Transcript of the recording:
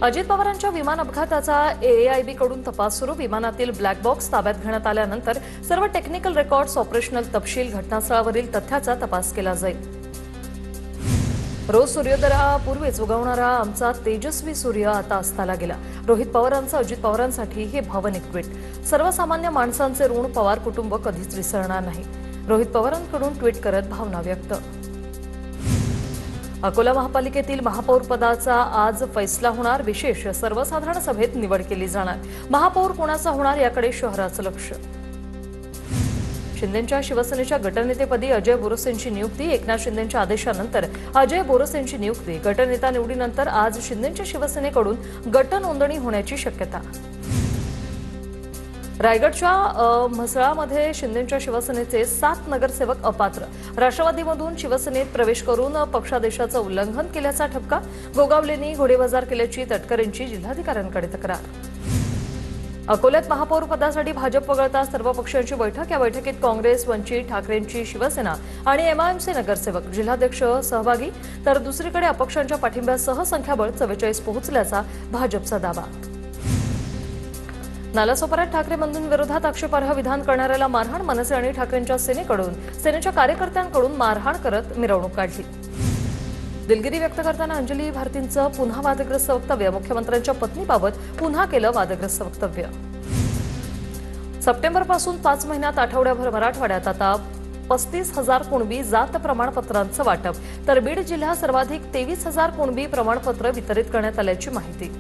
अजित पवारांच्या विमान अपघाताचा एएआयबी कडून तपास सुरू. विमानातील ब्लॅक बॉक्स ताब्यात घेण्यात आल्यानंतर सर्व टेक्निकल रेकॉर्ड्स, ऑपरेशनल तपशील, घटनास्थळावरील तथ्याचा तपास केला जाईल. रोज सूर्योदयापूर्वीच उगवणारा आमचा तेजस्वी सूर्य आता अस्ताला गेला. रोहित पवारांचं अजित पवारांसाठी हे भावनिक ट्विट. सर्वसामान्य माणसांचे ऋण पवार कुटुंब कधीच विसरणार नाही. रोहित पवारांकडून ट्विट करत भावना व्यक्त. अकोला महापालिकेतील महापौर पदाचा आज फैसला होणार. विशेष सर्वसाधारण सभेत निवड केली जाणार. महापौर कोणाचा होणार याकडे शहराचं लक्ष. शिंदेंच्या शिवसेनेच्या गटनेतेपदी अजय बोरसेंची नियुक्ती. एकनाथ शिंदेंच्या आदेशानंतर अजय बोरसेंची नियुक्ती. गटनेता निवडीनंतर आज शिंदेंच्या शिवसेनेकडून गट नोंदणी होण्याची शक्यता. रायगडच्या म्हसळामध्ये शिंदेंच्या शिवसेनेचे 7 नगरसेवक अपात्र. राष्ट्रवादीमधून शिवसेनेत प्रवेश करून पक्षादेशाचं उल्लंघन केल्याचा ठपका. गोगावलेंनी घोडेबाजार केल्याची तटकरेंची जिल्हाधिकाऱ्यांकडे तक्रार. अकोल्यात महापौर पदासाठी भाजप वगळता सर्व पक्षांची बैठक. या बैठकीत काँग्रेस, वंचित, ठाकरेंची शिवसेना आणि एमआयएमचे नगरसेवक, जिल्हाध्यक्ष सहभागी. तर दुसरीकडे अपक्षांच्या पाठिंब्यासह संख्याबळ 44 पोहोचल्याचा भाजपचा दावा. नालासोपाऱ्यात ठाकरे बंधूंविरोधात आक्षेपार्ह विधान करणाऱ्याला मारहाण. मनसे आणि ठाकरेंच्या सेनेच्या कार्यकर्त्यांकडून मारहाण करत मिरवणूक काढली. दिलगिरी व्यक्त करताना अंजली भारतींचं पुन्हा वादग्रस्त वक्तव्य. मुख्यमंत्र्यांच्या पत्नीबाबत पुन्हा केलं वादग्रस्त वक्तव्य. सप्टेंबरपासून 5 महिन्यात आठवड्याभर मराठवाड्यात आता 35,000 कुणबी जात प्रमाणपत्रांचं वाटप. तर बीड जिल्ह्यात सर्वाधिक 23,000 कुणबी प्रमाणपत्र वितरित करण्यात आल्याची माहिती.